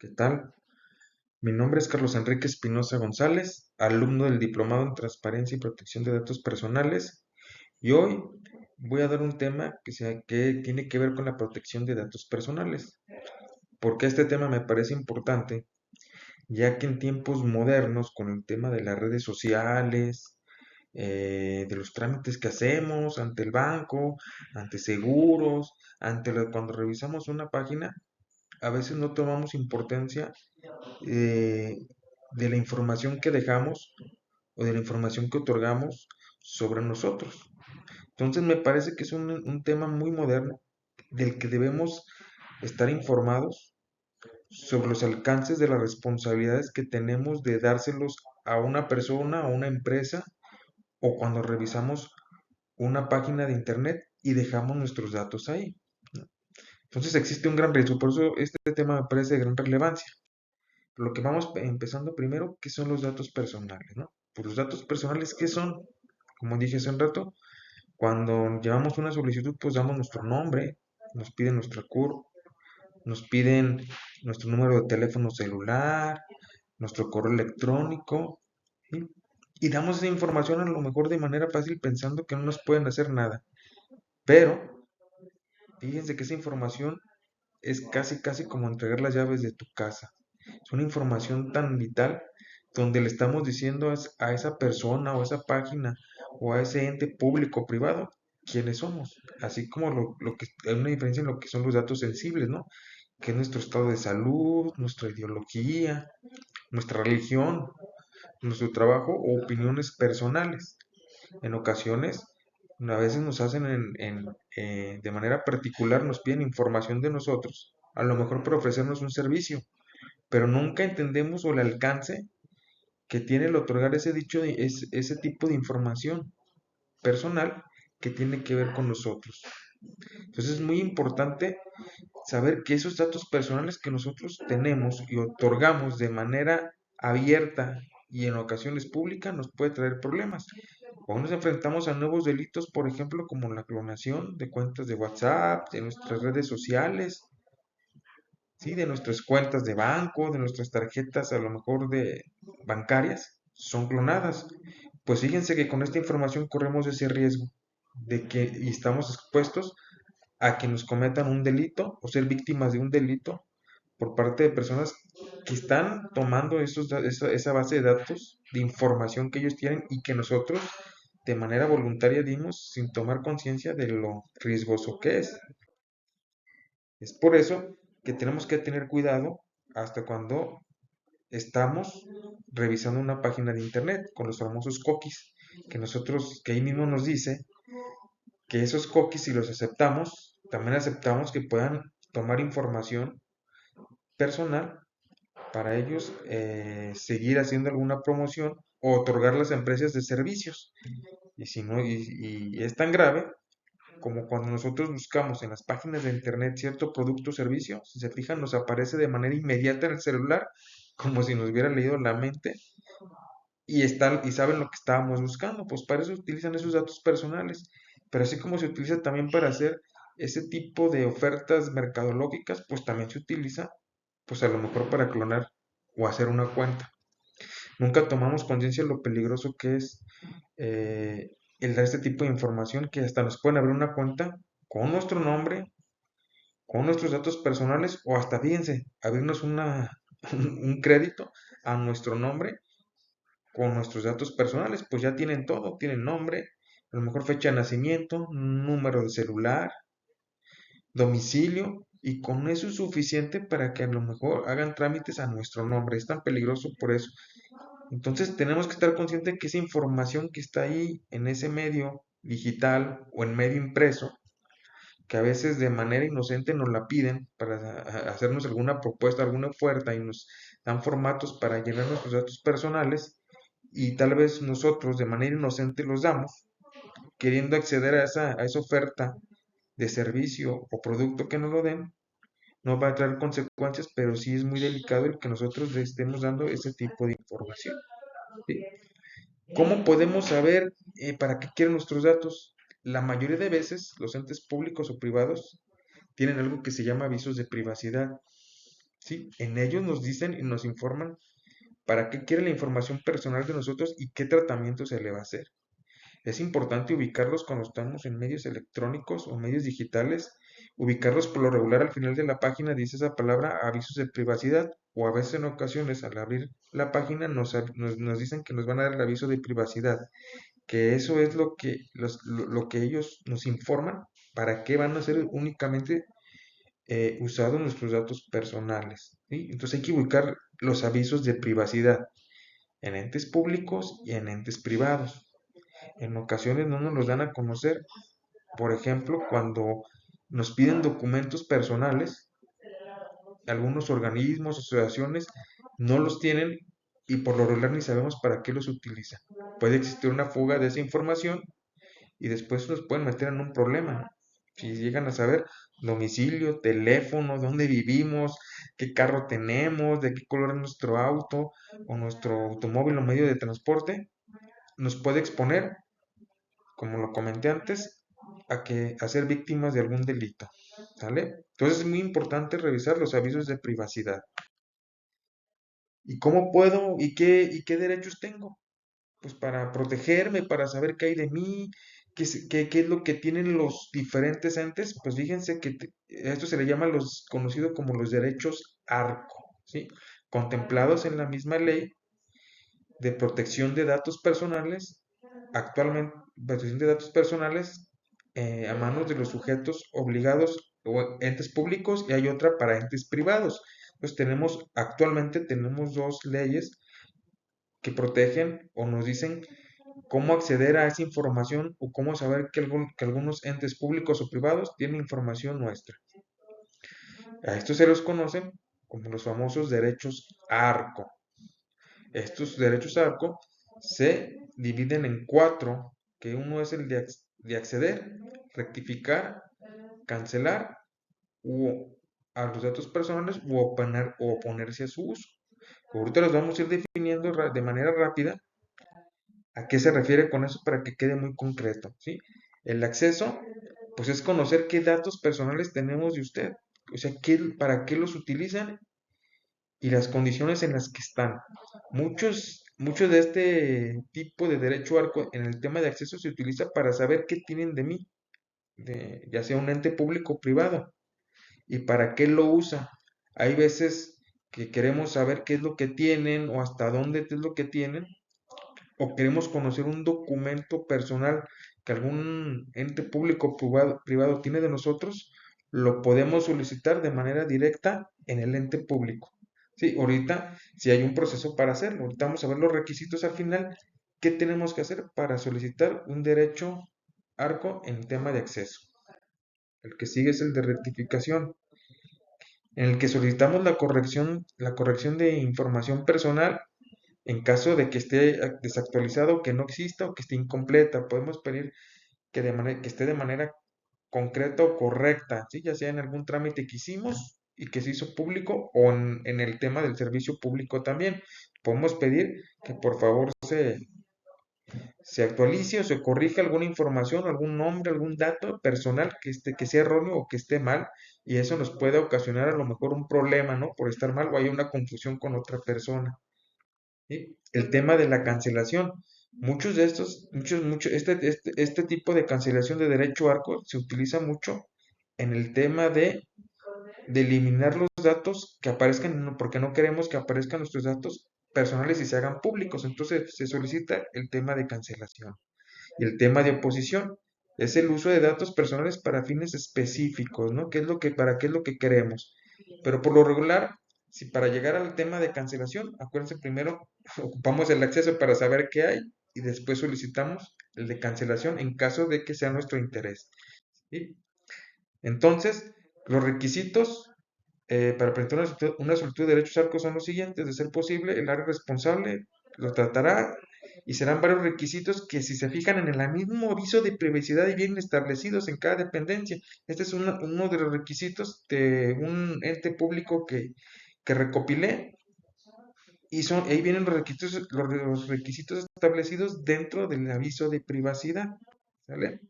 ¿Qué tal? Mi nombre es Carlos Enrique Espinosa González, alumno del Diplomado en Transparencia y Protección de Datos Personales, y hoy voy a dar un tema que tiene que ver con la protección de datos personales. ¿Por qué este tema me parece importante? Ya que en tiempos modernos, con el tema de las redes sociales, de los trámites que hacemos ante el banco, ante seguros, cuando revisamos una página, a veces no tomamos importancia eh, de la información que dejamos o de la información que otorgamos sobre nosotros. Entonces me parece que es un tema muy moderno del que debemos estar informados sobre los alcances de las responsabilidades que tenemos de dárselos a una persona, a una empresa o cuando revisamos una página de internet y dejamos nuestros datos ahí. Entonces existe un gran riesgo, por eso este tema me parece de gran relevancia. Lo que vamos empezando primero, ¿qué son los datos personales, no? Pues los datos personales, ¿qué son? Como dije hace un rato, cuando llevamos una solicitud, pues damos nuestro nombre, nos piden nuestra CUR, nos piden nuestro número de teléfono celular, nuestro correo electrónico, ¿sí? Y damos esa información a lo mejor de manera fácil pensando que no nos pueden hacer nada. Pero fíjense que esa información es casi como entregar las llaves de tu casa. Es una información tan vital donde le estamos diciendo a esa persona o a esa página o a ese ente público o privado quiénes somos. Así como lo que hay una diferencia en lo que son los datos sensibles, ¿no? Que es nuestro estado de salud, nuestra ideología, nuestra religión, nuestro trabajo o opiniones personales. En ocasiones, a veces nos hacen de manera particular, nos piden información de nosotros, a lo mejor para ofrecernos un servicio, pero nunca entendemos o el alcance que tiene el otorgar ese tipo de información personal que tiene que ver con nosotros. Entonces es muy importante saber que esos datos personales que nosotros tenemos y otorgamos de manera abierta y en ocasiones pública nos puede traer problemas. O nos enfrentamos a nuevos delitos, por ejemplo, como la clonación de cuentas de WhatsApp, de nuestras redes sociales, ¿sí? De nuestras cuentas de banco, de nuestras tarjetas a lo mejor de bancarias, son clonadas. Pues fíjense que con esta información corremos ese riesgo de que y estamos expuestos a que nos cometan un delito o ser víctimas de un delito por parte de personas que están tomando esa base de datos de información que ellos tienen y que nosotros de manera voluntaria dimos sin tomar conciencia de lo riesgoso que es. Es por eso que tenemos que tener cuidado hasta cuando estamos revisando una página de internet con los famosos cookies, que ahí mismo nos dice que esos cookies, si los aceptamos, también aceptamos que puedan tomar información personal para ellos seguir haciendo alguna promoción o otorgarlas a empresas de servicios. Y si no, y es tan grave como cuando nosotros buscamos en las páginas de internet cierto producto o servicio, si se fijan, nos aparece de manera inmediata en el celular, como si nos hubiera leído la mente y saben lo que estábamos buscando, pues para eso utilizan esos datos personales, pero así como se utiliza también para hacer ese tipo de ofertas mercadológicas, pues también se utiliza, pues a lo mejor para clonar o hacer una cuenta. Nunca tomamos conciencia de lo peligroso que es eh, el dar este tipo de información que hasta nos pueden abrir una cuenta con nuestro nombre, con nuestros datos personales o hasta, fíjense, abrirnos un crédito a nuestro nombre con nuestros datos personales, pues ya tienen todo, tienen nombre, a lo mejor fecha de nacimiento, número de celular, domicilio, y con eso es suficiente para que a lo mejor hagan trámites a nuestro nombre. Es tan peligroso por eso. Entonces tenemos que estar conscientes que esa información que está ahí en ese medio digital o en medio impreso, que a veces de manera inocente nos la piden para hacernos alguna propuesta, alguna oferta y nos dan formatos para llenar nuestros datos personales y tal vez nosotros de manera inocente los damos, queriendo acceder a esa oferta de servicio o producto que nos lo den, no va a traer consecuencias, pero sí es muy delicado el que nosotros le estemos dando ese tipo de información. ¿Sí? ¿Cómo podemos saber para qué quieren nuestros datos? La mayoría de veces los entes públicos o privados tienen algo que se llama avisos de privacidad. ¿sí? En ellos nos dicen y nos informan para qué quiere la información personal de nosotros y qué tratamiento se le va a hacer. Es importante ubicarlos cuando estamos en medios electrónicos o medios digitales. Ubicarlos por lo regular al final de la página dice esa palabra avisos de privacidad o a veces en ocasiones al abrir la página nos dicen que nos van a dar el aviso de privacidad, que eso es lo que ellos nos informan para qué van a ser únicamente usados nuestros datos personales, ¿sí? Entonces hay que ubicar los avisos de privacidad en entes públicos y en entes privados. En ocasiones no nos los dan a conocer. Por ejemplo, cuando nos piden documentos personales, algunos organismos, asociaciones, no los tienen y por lo regular ni sabemos para qué los utilizan. Puede existir una fuga de esa información y después nos pueden meter en un problema, ¿no? Si llegan a saber domicilio, teléfono, dónde vivimos, qué carro tenemos, de qué color es nuestro auto o nuestro automóvil o medio de transporte, nos puede exponer, como lo comenté antes, a ser víctimas de algún delito, ¿sale? Entonces es muy importante revisar los avisos de privacidad. ¿Y cómo puedo y qué derechos tengo? Pues para protegerme, para saber qué hay de mí, qué es lo que tienen los diferentes entes. Pues fíjense que esto se le llama los conocido como los derechos ARCO, ¿sí? Contemplados en la misma ley de protección de datos personales, actualmente protección de datos personales a manos de los sujetos obligados o entes públicos y hay otra para entes privados. Pues actualmente tenemos dos leyes que protegen o nos dicen cómo acceder a esa información o cómo saber que algunos entes públicos o privados tienen información nuestra. A estos se los conocen como los famosos derechos ARCO. Estos derechos ARCO se dividen en cuatro, que uno es el de acceder, rectificar, cancelar a los datos personales o oponerse a su uso. Ahorita los vamos a ir definiendo de manera rápida a qué se refiere con eso para que quede muy concreto, ¿sí? El acceso, pues es conocer qué datos personales tenemos de usted, o sea, para qué los utilizan y las condiciones en las que están. Muchos de este tipo de derecho arco en el tema de acceso se utiliza para saber qué tienen de mí, ya sea un ente público o privado, y para qué lo usa. Hay veces que queremos saber qué es lo que tienen o hasta dónde es lo que tienen, o queremos conocer un documento personal que algún ente público o privado tiene de nosotros, lo podemos solicitar de manera directa en el ente público. Sí, ahorita si hay un proceso para hacerlo, ahorita vamos a ver los requisitos al final, qué tenemos que hacer para solicitar un derecho ARCO en tema de acceso. El que sigue es el de rectificación, en el que solicitamos la corrección de información personal en caso de que esté desactualizado, que no exista o que esté incompleta. Podemos pedir que esté de manera concreta o correcta, ¿sí? Ya sea en algún trámite que hicimos y que se hizo público o en el tema del servicio público también. Podemos pedir que por favor se actualice o se corrija alguna información, algún nombre, algún dato personal que sea erróneo o que esté mal, y eso nos puede ocasionar a lo mejor un problema, ¿no? Por estar mal o hay una confusión con otra persona. ¿Sí? El tema de la cancelación. Muchos de estos, este tipo de cancelación de derecho arco se utiliza mucho en el tema de eliminar los datos que aparezcan, porque no queremos que aparezcan nuestros datos personales y se hagan públicos. Entonces se solicita el tema de cancelación. Y el tema de oposición es el uso de datos personales para fines específicos, ¿no? ¿Para qué es lo que queremos? Pero por lo regular, si para llegar al tema de cancelación, acuérdense, primero ocupamos el acceso para saber qué hay y después solicitamos el de cancelación en caso de que sea nuestro interés, ¿sí? Entonces, los requisitos para presentar una solicitud de derechos arcos son los siguientes: de ser posible, el área responsable lo tratará y serán varios requisitos que, si se fijan en el mismo aviso de privacidad y bien establecidos en cada dependencia. Este es uno de los requisitos de un ente público que recopilé, y ahí vienen los requisitos establecidos dentro del aviso de privacidad, ¿sale?